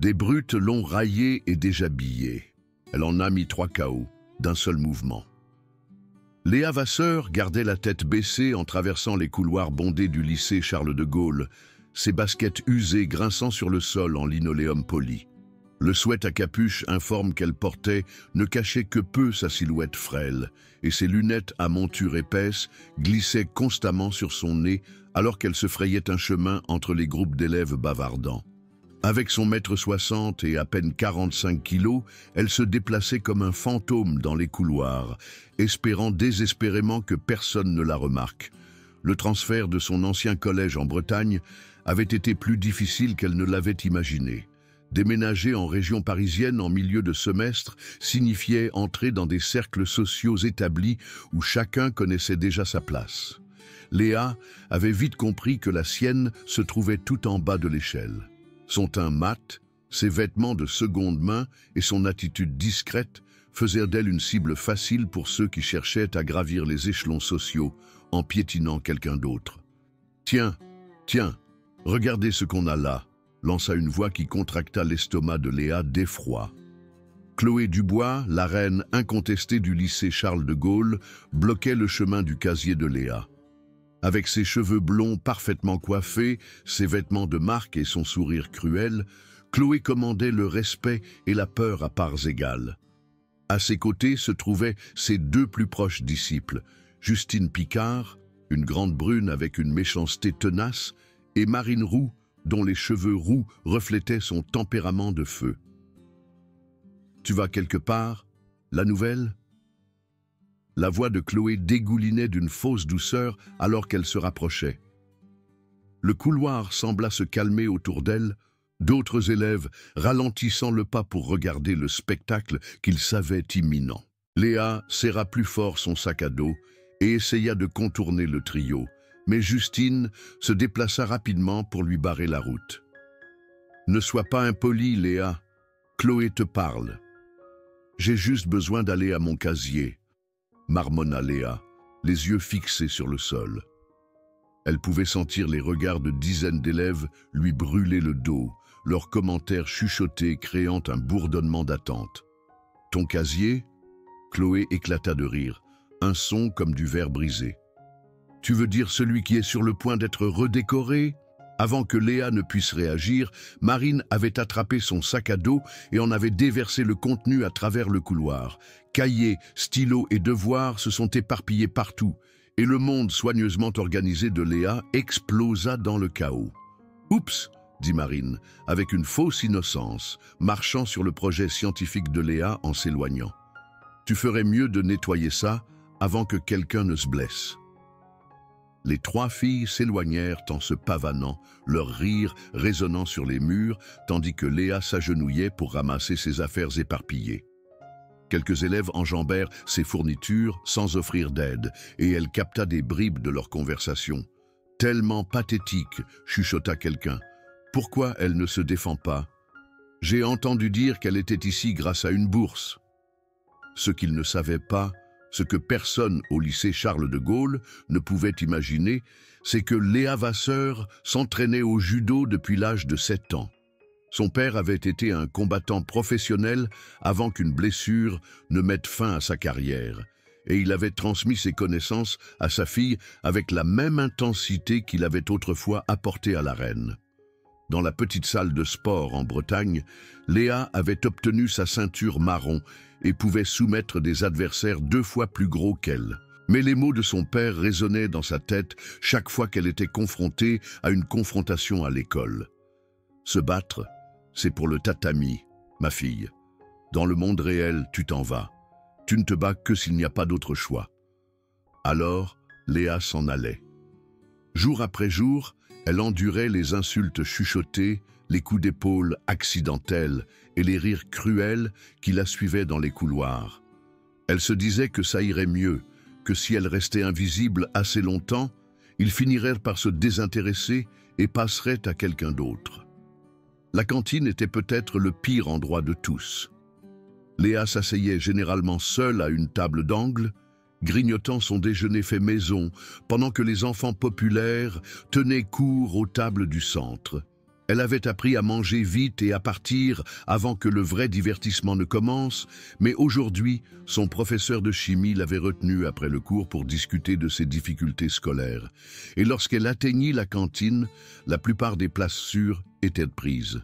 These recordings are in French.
Des brutes l'ont raillée et déshabillée. Elle en a mis 3 KO, d'un seul mouvement. Léa Vasseur gardait la tête baissée en traversant les couloirs bondés du lycée Charles de Gaulle, ses baskets usées grinçant sur le sol en linoléum poli. Le sweat à capuche informe qu'elle portait ne cachait que peu sa silhouette frêle, et ses lunettes à monture épaisse glissaient constamment sur son nez alors qu'elle se frayait un chemin entre les groupes d'élèves bavardants. Avec son 1,60 m et à peine 45 kilos, elle se déplaçait comme un fantôme dans les couloirs, espérant désespérément que personne ne la remarque. Le transfert de son ancien collège en Bretagne avait été plus difficile qu'elle ne l'avait imaginé. Déménager en région parisienne en milieu de semestre signifiait entrer dans des cercles sociaux établis où chacun connaissait déjà sa place. Léa avait vite compris que la sienne se trouvait tout en bas de l'échelle. Son teint mat, ses vêtements de seconde main et son attitude discrète faisaient d'elle une cible facile pour ceux qui cherchaient à gravir les échelons sociaux en piétinant quelqu'un d'autre. « Tiens, regardez ce qu'on a là !» lança une voix qui contracta l'estomac de Léa d'effroi. Chloé Dubois, la reine incontestée du lycée Charles de Gaulle, bloquait le chemin du casier de Léa. Avec ses cheveux blonds parfaitement coiffés, ses vêtements de marque et son sourire cruel, Chloé commandait le respect et la peur à parts égales. À ses côtés se trouvaient ses 2 plus proches disciples, Justine Picard, une grande brune avec une méchanceté tenace, et Marine Roux, dont les cheveux roux reflétaient son tempérament de feu. « Tu vas quelque part? La nouvelle ?» La voix de Chloé dégoulinait d'une fausse douceur alors qu'elle se rapprochait. Le couloir sembla se calmer autour d'elle, d'autres élèves ralentissant le pas pour regarder le spectacle qu'ils savaient imminent. Léa serra plus fort son sac à dos et essaya de contourner le trio, mais Justine se déplaça rapidement pour lui barrer la route. « Ne sois pas impolie, Léa. Chloé te parle. »« J'ai juste besoin d'aller à mon casier. » marmonna Léa, les yeux fixés sur le sol. Elle pouvait sentir les regards de dizaines d'élèves lui brûler le dos, leurs commentaires chuchotés créant un bourdonnement d'attente. « Ton casier ?» Chloé éclata de rire, un son comme du verre brisé. « Tu veux dire celui qui est sur le point d'être redécoré ?» Avant que Léa ne puisse réagir, Marine avait attrapé son sac à dos et en avait déversé le contenu à travers le couloir. Cahiers, stylos et devoirs se sont éparpillés partout, et le monde soigneusement organisé de Léa explosa dans le chaos. « Oups !» dit Marine, avec une fausse innocence, marchant sur le projet scientifique de Léa en s'éloignant. « Tu ferais mieux de nettoyer ça avant que quelqu'un ne se blesse. » Les 3 filles s'éloignèrent en se pavanant, leur rire résonnant sur les murs, tandis que Léa s'agenouillait pour ramasser ses affaires éparpillées. Quelques élèves enjambèrent ses fournitures sans offrir d'aide, et elle capta des bribes de leur conversation. « Tellement pathétique !» chuchota quelqu'un. « Pourquoi elle ne se défend pas? J'ai entendu dire qu'elle était ici grâce à une bourse. » Ce qu'ils ne savaient pas, ce que personne au lycée Charles de Gaulle ne pouvait imaginer, c'est que Léa Vasseur s'entraînait au judo depuis l'âge de 7 ans. Son père avait été un combattant professionnel avant qu'une blessure ne mette fin à sa carrière, et il avait transmis ses connaissances à sa fille avec la même intensité qu'il avait autrefois apportée à la reine. Dans la petite salle de sport en Bretagne, Léa avait obtenu sa ceinture marron et pouvait soumettre des adversaires 2 fois plus gros qu'elle. Mais les mots de son père résonnaient dans sa tête chaque fois qu'elle était confrontée à une confrontation à l'école. Se battre, c'est pour le tatami, ma fille. Dans le monde réel, tu t'en vas. Tu ne te bats que s'il n'y a pas d'autre choix. Alors, Léa s'en allait. Jour après jour, elle endurait les insultes chuchotées, les coups d'épaule accidentels et les rires cruels qui la suivaient dans les couloirs. Elle se disait que ça irait mieux, que si elle restait invisible assez longtemps, ils finiraient par se désintéresser et passeraient à quelqu'un d'autre. La cantine était peut-être le pire endroit de tous. Léa s'asseyait généralement seule à une table d'angle, grignotant son déjeuner fait maison, pendant que les enfants populaires tenaient court aux tables du centre. Elle avait appris à manger vite et à partir avant que le vrai divertissement ne commence, mais aujourd'hui, son professeur de chimie l'avait retenue après le cours pour discuter de ses difficultés scolaires. Et lorsqu'elle atteignit la cantine, la plupart des places sûres étaient prises.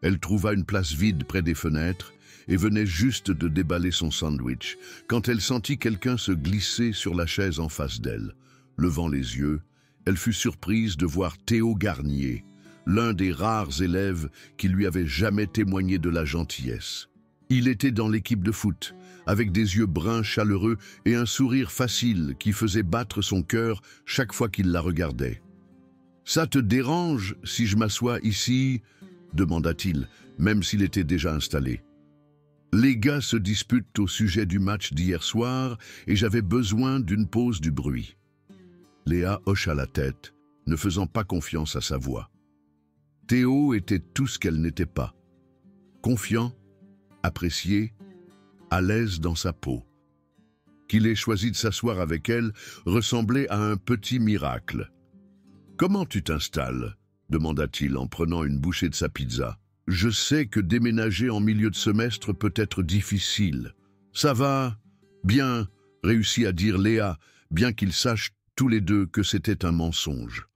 Elle trouva une place vide près des fenêtres et venait juste de déballer son sandwich, quand elle sentit quelqu'un se glisser sur la chaise en face d'elle. Levant les yeux, elle fut surprise de voir Théo Garnier, l'un des rares élèves qui lui avait jamais témoigné de la gentillesse. Il était dans l'équipe de foot, avec des yeux bruns chaleureux et un sourire facile qui faisait battre son cœur chaque fois qu'il la regardait. « Ça te dérange si je m'assois ici ?» demanda-t-il, même s'il était déjà installé. « Les gars se disputent au sujet du match d'hier soir et j'avais besoin d'une pause du bruit. » Léa hocha la tête, ne faisant pas confiance à sa voix. Théo était tout ce qu'elle n'était pas. Confiant, apprécié, à l'aise dans sa peau. Qu'il ait choisi de s'asseoir avec elle ressemblait à un petit miracle. « Comment tu t'installes ?» demanda-t-il en prenant une bouchée de sa pizza. « Je sais que déménager en milieu de semestre peut être difficile. »« Ça va, bien, » réussit à dire Léa, bien qu'ils sachent tous les deux que c'était un mensonge.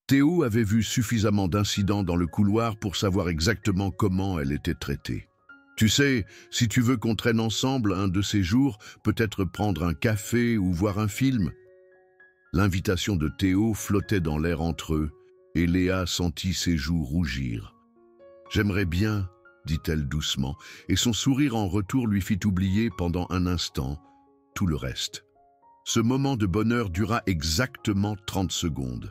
Théo avait vu suffisamment d'incidents dans le couloir pour savoir exactement comment elle était traitée. « Tu sais, si tu veux qu'on traîne ensemble un de ces jours, peut-être prendre un café ou voir un film ?» L'invitation de Théo flottait dans l'air entre eux, et Léa sentit ses joues rougir. « J'aimerais bien, » dit-elle doucement, et son sourire en retour lui fit oublier pendant un instant tout le reste. Ce moment de bonheur dura exactement 30 secondes.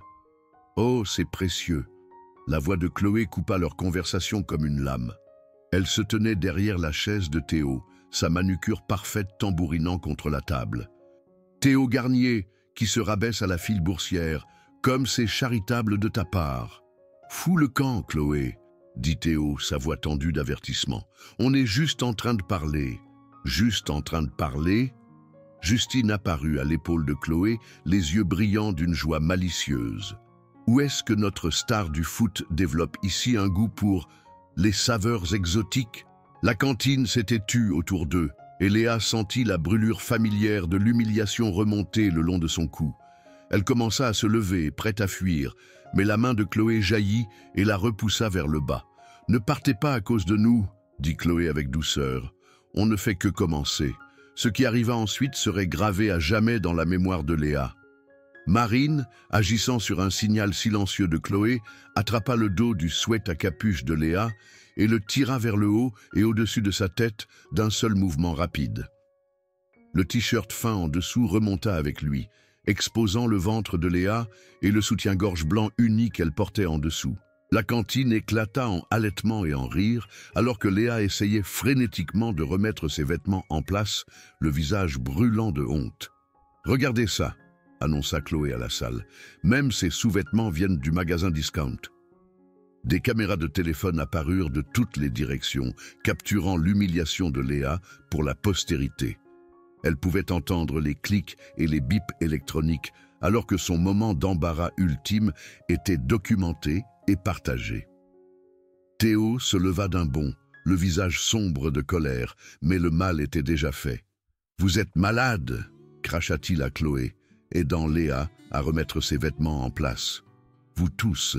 Oh, c'est précieux. La voix de Chloé coupa leur conversation comme une lame. Elle se tenait derrière la chaise de Théo, sa manucure parfaite tambourinant contre la table. Théo Garnier, qui se rabaisse à la file boursière, comme c'est charitable de ta part. Fous le camp, Chloé, dit Théo, sa voix tendue d'avertissement. On est juste en train de parler. Juste en train de parler? Justine apparut à l'épaule de Chloé, les yeux brillants d'une joie malicieuse. Où est-ce que notre star du foot développe ici un goût pour les saveurs exotiques? La cantine s'était tue autour d'eux, et Léa sentit la brûlure familière de l'humiliation remonter le long de son cou. Elle commença à se lever, prête à fuir, mais la main de Chloé jaillit et la repoussa vers le bas. « Ne partez pas à cause de nous, » dit Chloé avec douceur. « On ne fait que commencer. Ce qui arriva ensuite serait gravé à jamais dans la mémoire de Léa. » Marine, agissant sur un signal silencieux de Chloé, attrapa le dos du sweat à capuche de Léa et le tira vers le haut et au-dessus de sa tête d'un seul mouvement rapide. Le t-shirt fin en dessous remonta avec lui, exposant le ventre de Léa et le soutien-gorge blanc uni qu'elle portait en dessous. La cantine éclata en halètements et en rires, alors que Léa essayait frénétiquement de remettre ses vêtements en place, le visage brûlant de honte. « Regardez ça !» annonça Chloé à la salle. « Même ces sous-vêtements viennent du magasin Discount. » Des caméras de téléphone apparurent de toutes les directions, capturant l'humiliation de Léa pour la postérité. Elle pouvait entendre les clics et les bips électroniques, alors que son moment d'embarras ultime était documenté et partagé. Théo se leva d'un bond, le visage sombre de colère, mais le mal était déjà fait. « Vous êtes malade !» cracha-t-il à Chloé, aidant Léa à remettre ses vêtements en place. « Vous tous. »«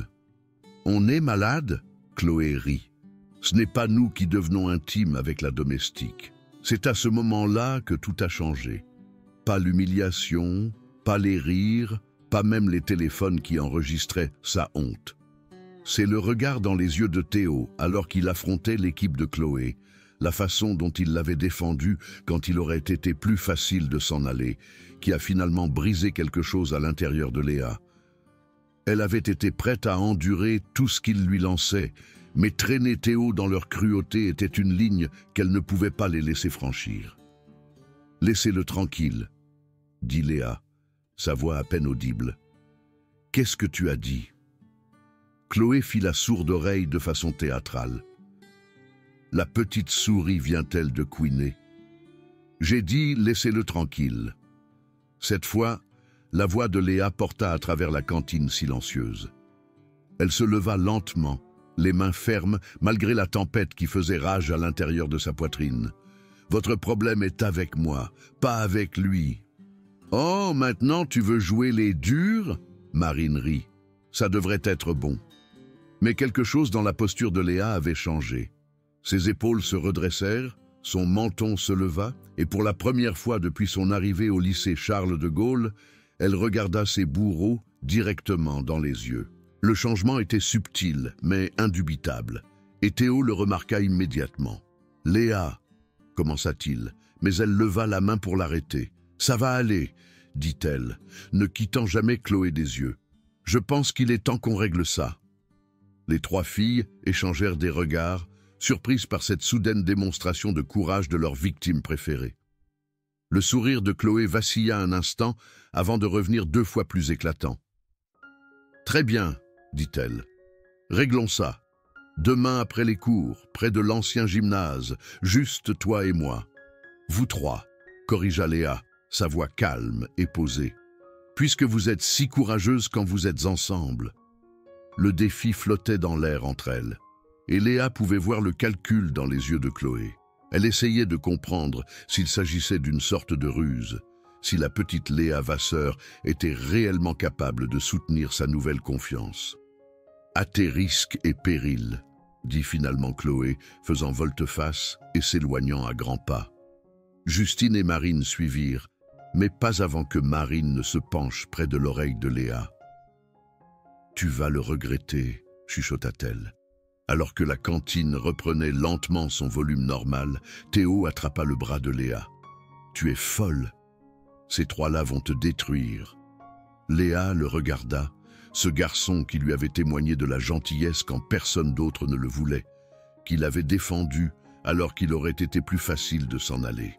On est malade ?» Chloé rit. « Ce n'est pas nous qui devenons intimes avec la domestique. C'est à ce moment-là que tout a changé. Pas l'humiliation, pas les rires, pas même les téléphones qui enregistraient sa honte. C'est le regard dans les yeux de Théo alors qu'il affrontait l'équipe de Chloé, la façon dont il l'avait défendue quand il aurait été plus facile de s'en aller, qui a finalement brisé quelque chose à l'intérieur de Léa. Elle avait été prête à endurer tout ce qu'il lui lançait, mais traîner Théo dans leur cruauté était une ligne qu'elle ne pouvait pas les laisser franchir. « Laissez-le tranquille, » dit Léa, sa voix à peine audible. « Qu'est-ce que tu as dit ?» Chloé fit la sourde oreille de façon théâtrale. « La petite souris vient-elle de couiner ?»« J'ai dit, laissez-le tranquille. » Cette fois, la voix de Léa porta à travers la cantine silencieuse. Elle se leva lentement, les mains fermes malgré la tempête qui faisait rage à l'intérieur de sa poitrine. « Votre problème est avec moi, pas avec lui. »« Oh, maintenant tu veux jouer les durs ?» Marine rit. Ça devrait être bon. Mais quelque chose dans la posture de Léa avait changé. Ses épaules se redressèrent, son menton se leva, et pour la première fois depuis son arrivée au lycée Charles de Gaulle, elle regarda ses bourreaux directement dans les yeux. Le changement était subtil, mais indubitable, et Théo le remarqua immédiatement. « Léa !» commença-t-il, mais elle leva la main pour l'arrêter. « Ça va aller !» dit-elle, ne quittant jamais Chloé des yeux. « Je pense qu'il est temps qu'on règle ça. » Les trois filles échangèrent des regards, surprises par cette soudaine démonstration de courage de leur victime préférée. Le sourire de Chloé vacilla un instant avant de revenir 2 fois plus éclatant. « Très bien, » dit-elle. « Réglons ça. Demain après les cours, près de l'ancien gymnase, juste toi et moi. Vous trois, » corrigea Léa, sa voix calme et posée. « Puisque vous êtes si courageuses quand vous êtes ensemble. » Le défi flottait dans l'air entre elles, et Léa pouvait voir le calcul dans les yeux de Chloé. Elle essayait de comprendre s'il s'agissait d'une sorte de ruse, si la petite Léa Vasseur était réellement capable de soutenir sa nouvelle confiance. « À tes risques et périls », dit finalement Chloé, faisant volte-face et s'éloignant à grands pas. Justine et Marine suivirent, mais pas avant que Marine ne se penche près de l'oreille de Léa. « Tu vas le regretter », chuchota-t-elle. Alors que la cantine reprenait lentement son volume normal, Théo attrapa le bras de Léa. « Tu es folle. Ces trois-là vont te détruire. » Léa le regarda, ce garçon qui lui avait témoigné de la gentillesse quand personne d'autre ne le voulait, qu'il avait défendu alors qu'il aurait été plus facile de s'en aller.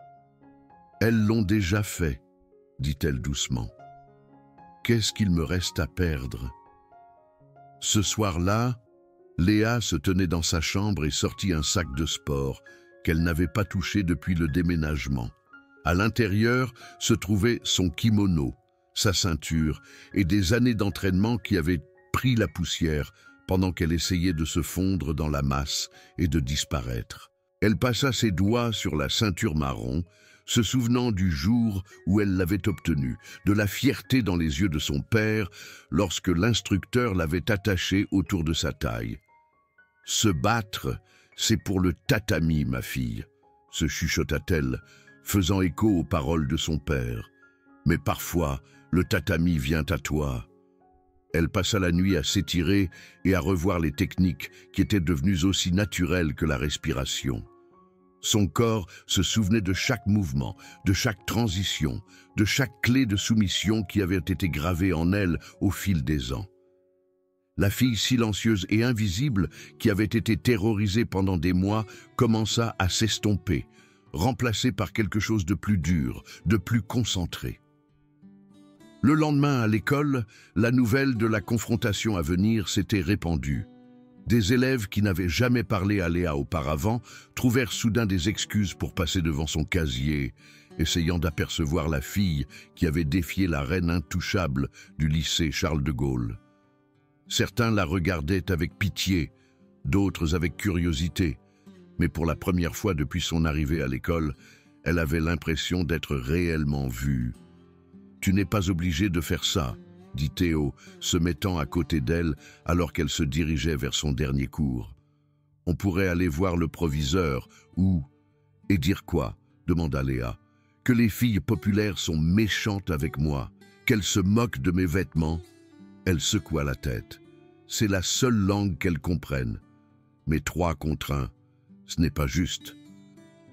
« Elles l'ont déjà fait, » dit-elle doucement. « Qu'est-ce qu'il me reste à perdre ?» Ce soir-là, Léa se tenait dans sa chambre et sortit un sac de sport qu'elle n'avait pas touché depuis le déménagement. À l'intérieur se trouvait son kimono, sa ceinture et des années d'entraînement qui avaient pris la poussière pendant qu'elle essayait de se fondre dans la masse et de disparaître. Elle passa ses doigts sur la ceinture marron, se souvenant du jour où elle l'avait obtenue, de la fierté dans les yeux de son père lorsque l'instructeur l'avait attachée autour de sa taille. « Se battre, c'est pour le tatami, ma fille », se chuchota-t-elle, faisant écho aux paroles de son père. « Mais parfois, le tatami vient à toi. » Elle passa la nuit à s'étirer et à revoir les techniques qui étaient devenues aussi naturelles que la respiration. Son corps se souvenait de chaque mouvement, de chaque transition, de chaque clé de soumission qui avait été gravée en elle au fil des ans. La fille silencieuse et invisible qui avait été terrorisée pendant des mois commença à s'estomper, remplacée par quelque chose de plus dur, de plus concentré. Le lendemain à l'école, la nouvelle de la confrontation à venir s'était répandue. Des élèves qui n'avaient jamais parlé à Léa auparavant trouvèrent soudain des excuses pour passer devant son casier, essayant d'apercevoir la fille qui avait défié la reine intouchable du lycée Charles de Gaulle. Certains la regardaient avec pitié, d'autres avec curiosité, mais pour la première fois depuis son arrivée à l'école, elle avait l'impression d'être réellement vue. « Tu n'es pas obligée de faire ça », dit Théo, se mettant à côté d'elle alors qu'elle se dirigeait vers son dernier cours. « On pourrait aller voir le proviseur ou... »« Et dire quoi ?» demanda Léa. « Que les filles populaires sont méchantes avec moi, qu'elles se moquent de mes vêtements ?» Elle secoua la tête. « C'est la seule langue qu'elles comprennent. Mais 3 contre 1, ce n'est pas juste. »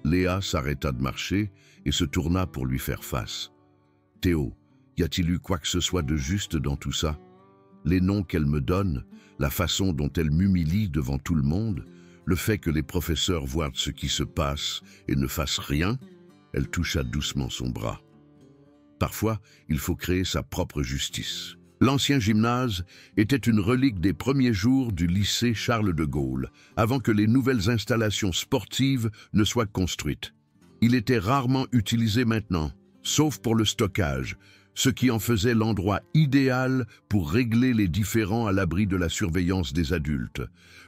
Léa s'arrêta de marcher et se tourna pour lui faire face. « Théo, y a-t-il eu quoi que ce soit de juste dans tout ça? Les noms qu'elle me donne, la façon dont elle m'humilie devant tout le monde, le fait que les professeurs voient ce qui se passe et ne fassent rien ?» Elle toucha doucement son bras. « Parfois, il faut créer sa propre justice. » L'ancien gymnase était une relique des premiers jours du lycée Charles de Gaulle, avant que les nouvelles installations sportives ne soient construites. Il était rarement utilisé maintenant, sauf pour le stockage, ce qui en faisait l'endroit idéal pour régler les différends à l'abri de la surveillance des adultes.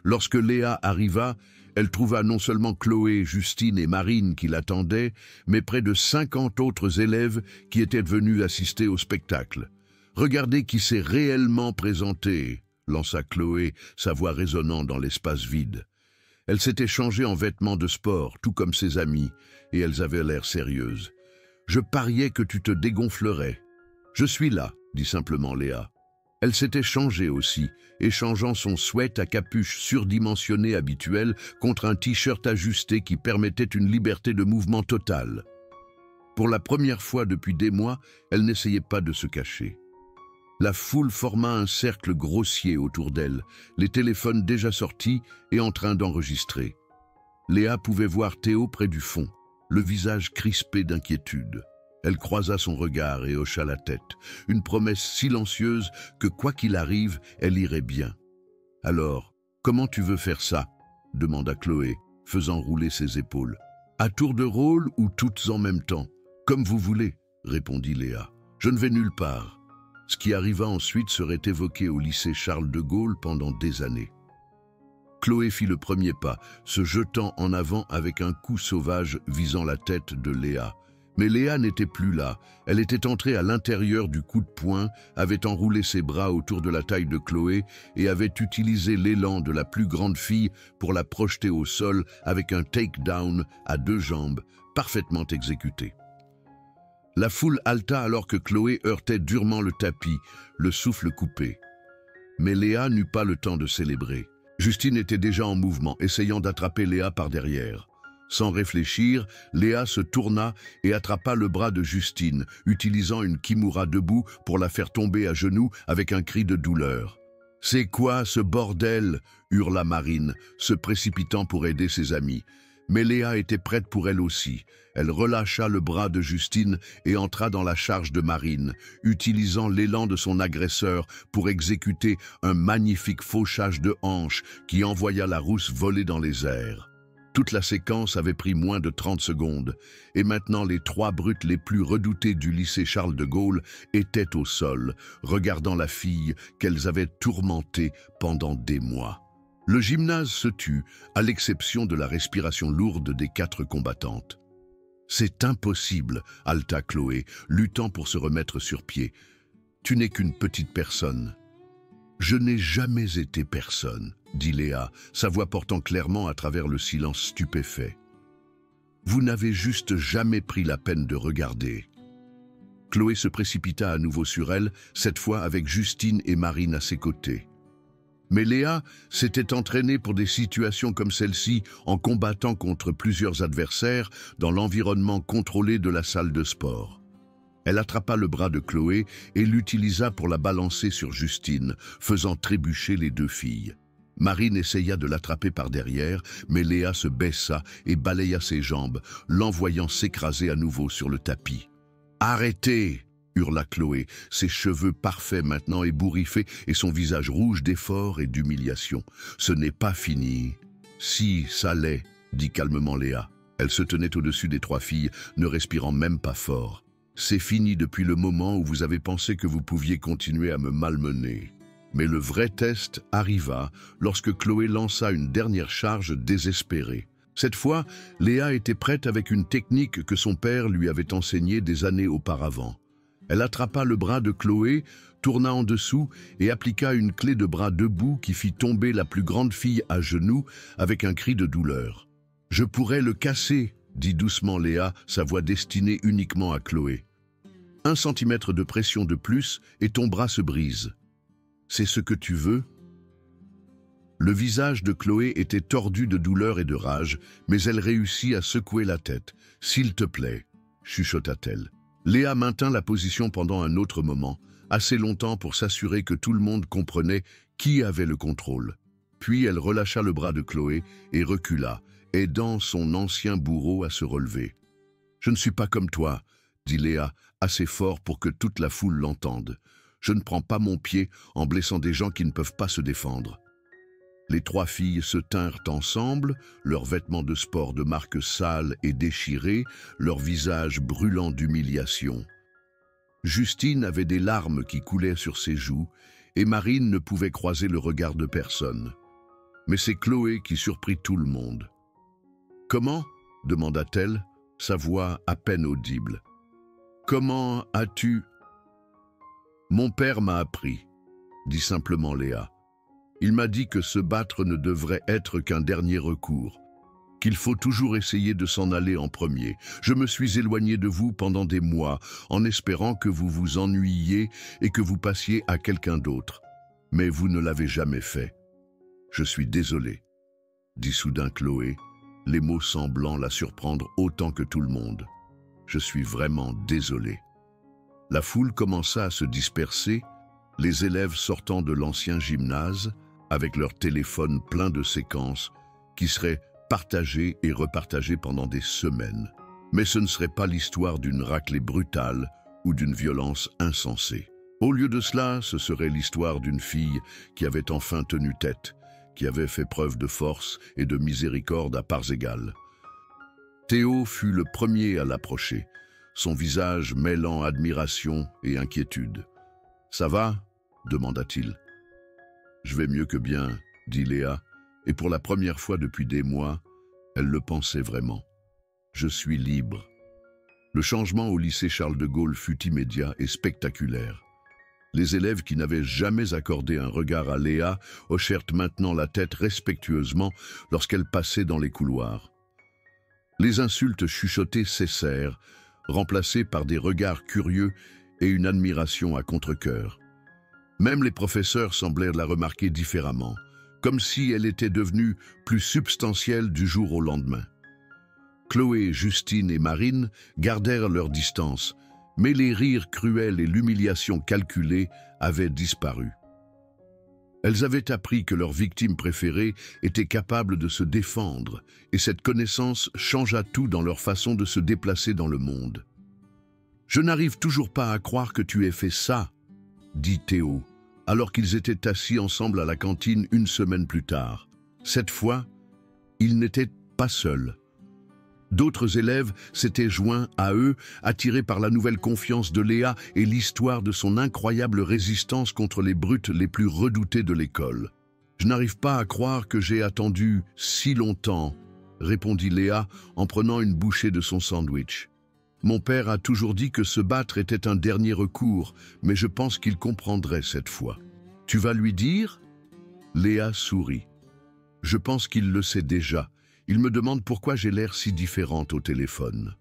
Lorsque Léa arriva, elle trouva non seulement Chloé, Justine et Marine qui l'attendaient, mais près de 50 autres élèves qui étaient venus assister au spectacle. « Regardez qui s'est réellement présenté !» lança Chloé, sa voix résonnant dans l'espace vide. Elle s'était changée en vêtements de sport, tout comme ses amies, et elles avaient l'air sérieuses. « Je pariais que tu te dégonflerais. »« Je suis là, » dit simplement Léa. Elle s'était changée aussi, échangeant son sweat à capuche surdimensionné habituel contre un t-shirt ajusté qui permettait une liberté de mouvement totale. Pour la première fois depuis des mois, elle n'essayait pas de se cacher. La foule forma un cercle grossier autour d'elle, les téléphones déjà sortis et en train d'enregistrer. Léa pouvait voir Théo près du fond, le visage crispé d'inquiétude. Elle croisa son regard et hocha la tête, une promesse silencieuse que quoi qu'il arrive, elle irait bien. « Alors, comment tu veux faire ça ?» demanda Chloé, faisant rouler ses épaules. « À tour de rôle ou toutes en même temps ? Comme vous voulez, » répondit Léa. « Je ne vais nulle part. » Ce qui arriva ensuite serait évoqué au lycée Charles de Gaulle pendant des années. Chloé fit le premier pas, se jetant en avant avec un coup sauvage visant la tête de Léa. Mais Léa n'était plus là. Elle était entrée à l'intérieur du coup de poing, avait enroulé ses bras autour de la taille de Chloé et avait utilisé l'élan de la plus grande fille pour la projeter au sol avec un take-down à 2 jambes, parfaitement exécuté. La foule haleta alors que Chloé heurtait durement le tapis, le souffle coupé. Mais Léa n'eut pas le temps de célébrer. Justine était déjà en mouvement, essayant d'attraper Léa par derrière. Sans réfléchir, Léa se tourna et attrapa le bras de Justine, utilisant une kimura debout pour la faire tomber à genoux avec un cri de douleur. « C'est quoi ce bordel ?» hurla Marine, se précipitant pour aider ses amis. Mais Léa était prête pour elle aussi. Elle relâcha le bras de Justine et entra dans la charge de Marine, utilisant l'élan de son agresseur pour exécuter un magnifique fauchage de hanche qui envoya la rousse voler dans les airs. Toute la séquence avait pris moins de 30 secondes, et maintenant les 3 brutes les plus redoutées du lycée Charles de Gaulle étaient au sol, regardant la fille qu'elles avaient tourmentée pendant des mois. Le gymnase se tut, à l'exception de la respiration lourde des 4 combattantes. « C'est impossible, » haleta Chloé, luttant pour se remettre sur pied. « Tu n'es qu'une petite personne. »« Je n'ai jamais été personne, » dit Léa, sa voix portant clairement à travers le silence stupéfait. « Vous n'avez juste jamais pris la peine de regarder. » Chloé se précipita à nouveau sur elle, cette fois avec Justine et Marine à ses côtés. Mais Léa s'était entraînée pour des situations comme celle-ci en combattant contre plusieurs adversaires dans l'environnement contrôlé de la salle de sport. Elle attrapa le bras de Chloé et l'utilisa pour la balancer sur Justine, faisant trébucher les 2 filles. Marine essaya de l'attraper par derrière, mais Léa se baissa et balaya ses jambes, l'envoyant s'écraser à nouveau sur le tapis. « Arrêtez !» hurla Chloé, ses cheveux parfaits maintenant ébouriffés et son visage rouge d'effort et d'humiliation. « Ce n'est pas fini. »« Si, ça l'est, » dit calmement Léa. Elle se tenait au-dessus des 3 filles, ne respirant même pas fort. « C'est fini depuis le moment où vous avez pensé que vous pouviez continuer à me malmener. » Mais le vrai test arriva lorsque Chloé lança une dernière charge désespérée. Cette fois, Léa était prête avec une technique que son père lui avait enseignée des années auparavant. Elle attrapa le bras de Chloé, tourna en dessous et appliqua une clé de bras debout qui fit tomber la plus grande fille à genoux avec un cri de douleur. « Je pourrais le casser », dit doucement Léa, sa voix destinée uniquement à Chloé. « 1 centimètre de pression de plus et ton bras se brise. C'est ce que tu veux ?» Le visage de Chloé était tordu de douleur et de rage, mais elle réussit à secouer la tête. « S'il te plaît », chuchota-t-elle. Léa maintint la position pendant un autre moment, assez longtemps pour s'assurer que tout le monde comprenait qui avait le contrôle. Puis elle relâcha le bras de Chloé et recula, aidant son ancien bourreau à se relever. « Je ne suis pas comme toi, » dit Léa, assez fort pour que toute la foule l'entende. « Je ne prends pas mon pied en blessant des gens qui ne peuvent pas se défendre. » Les 3 filles se tinrent ensemble, leurs vêtements de sport de marque sales et déchirés, leurs visages brûlants d'humiliation. Justine avait des larmes qui coulaient sur ses joues et Marine ne pouvait croiser le regard de personne. Mais c'est Chloé qui surprit tout le monde. « Comment ?» demanda-t-elle, sa voix à peine audible. « Comment as-tu… » « Mon père m'a appris, » dit simplement Léa. « Il m'a dit que se battre ne devrait être qu'un dernier recours, qu'il faut toujours essayer de s'en aller en premier. Je me suis éloignée de vous pendant des mois, en espérant que vous vous ennuyiez et que vous passiez à quelqu'un d'autre. Mais vous ne l'avez jamais fait. Je suis désolé, » dit soudain Chloé, les mots semblant la surprendre autant que tout le monde. « Je suis vraiment désolé. » La foule commença à se disperser, les élèves sortant de l'ancien gymnase, avec leurs téléphones pleins de séquences, qui seraient partagées et repartagées pendant des semaines. Mais ce ne serait pas l'histoire d'une raclée brutale ou d'une violence insensée. Au lieu de cela, ce serait l'histoire d'une fille qui avait enfin tenu tête, qui avait fait preuve de force et de miséricorde à parts égales. Théo fut le premier à l'approcher, son visage mêlant admiration et inquiétude. « Ça va ?» demanda-t-il. « Je vais mieux que bien, » dit Léa, et pour la première fois depuis des mois, elle le pensait vraiment. « Je suis libre. » Le changement au lycée Charles de Gaulle fut immédiat et spectaculaire. Les élèves qui n'avaient jamais accordé un regard à Léa hochèrent maintenant la tête respectueusement lorsqu'elle passait dans les couloirs. Les insultes chuchotées cessèrent, remplacées par des regards curieux et une admiration à contre-cœur. Même les professeurs semblèrent la remarquer différemment, comme si elle était devenue plus substantielle du jour au lendemain. Chloé, Justine et Marine gardèrent leur distance, mais les rires cruels et l'humiliation calculée avaient disparu. Elles avaient appris que leur victime préférée était capable de se défendre, et cette connaissance changea tout dans leur façon de se déplacer dans le monde. « Je n'arrive toujours pas à croire que tu aies fait ça, » dit Théo, alors qu'ils étaient assis ensemble à la cantine une semaine plus tard. Cette fois, ils n'étaient pas seuls. D'autres élèves s'étaient joints à eux, attirés par la nouvelle confiance de Léa et l'histoire de son incroyable résistance contre les brutes les plus redoutés de l'école. « Je n'arrive pas à croire que j'ai attendu si longtemps, » répondit Léa en prenant une bouchée de son sandwich. « Mon père a toujours dit que se battre était un dernier recours, mais je pense qu'il comprendrait cette fois. Tu vas lui dire ?» Léa sourit. « Je pense qu'il le sait déjà. Il me demande pourquoi j'ai l'air si différente au téléphone. »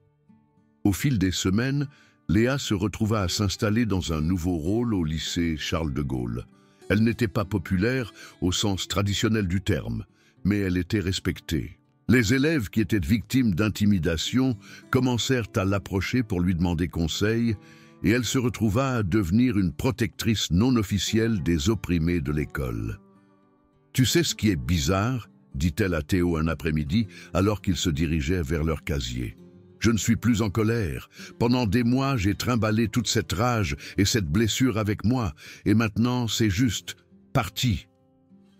Au fil des semaines, Léa se retrouva à s'installer dans un nouveau rôle au lycée Charles de Gaulle. Elle n'était pas populaire au sens traditionnel du terme, mais elle était respectée. Les élèves qui étaient victimes d'intimidation commencèrent à l'approcher pour lui demander conseil, et elle se retrouva à devenir une protectrice non officielle des opprimés de l'école. « Tu sais ce qui est bizarre ?» dit-elle à Théo un après-midi, alors qu'ils se dirigeaient vers leur casier. « Je ne suis plus en colère. Pendant des mois, j'ai trimballé toute cette rage et cette blessure avec moi, et maintenant, c'est juste parti. »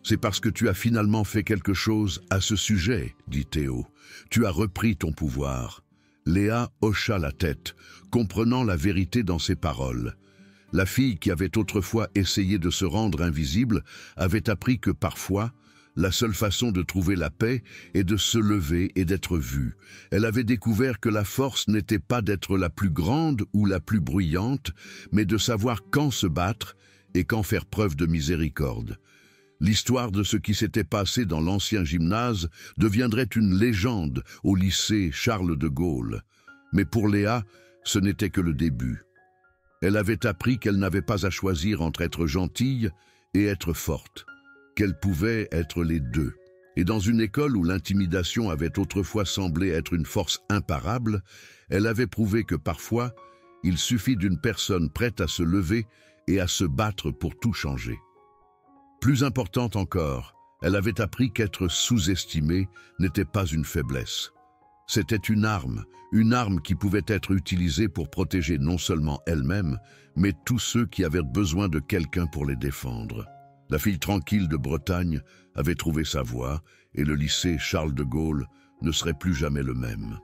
« C'est parce que tu as finalement fait quelque chose à ce sujet, » dit Théo. « Tu as repris ton pouvoir. » Léa hocha la tête, comprenant la vérité dans ses paroles. La fille qui avait autrefois essayé de se rendre invisible avait appris que parfois, la seule façon de trouver la paix est de se lever et d'être vue. Elle avait découvert que la force n'était pas d'être la plus grande ou la plus bruyante, mais de savoir quand se battre et quand faire preuve de miséricorde. L'histoire de ce qui s'était passé dans l'ancien gymnase deviendrait une légende au lycée Charles de Gaulle. Mais pour Léa, ce n'était que le début. Elle avait appris qu'elle n'avait pas à choisir entre être gentille et être forte, qu'elle pouvait être les deux. Et dans une école où l'intimidation avait autrefois semblé être une force imparable, elle avait prouvé que parfois, il suffit d'une personne prête à se lever et à se battre pour tout changer. Plus importante encore, elle avait appris qu'être sous-estimée n'était pas une faiblesse. C'était une arme qui pouvait être utilisée pour protéger non seulement elle-même, mais tous ceux qui avaient besoin de quelqu'un pour les défendre. La fille tranquille de Bretagne avait trouvé sa voie et le lycée Charles de Gaulle ne serait plus jamais le même.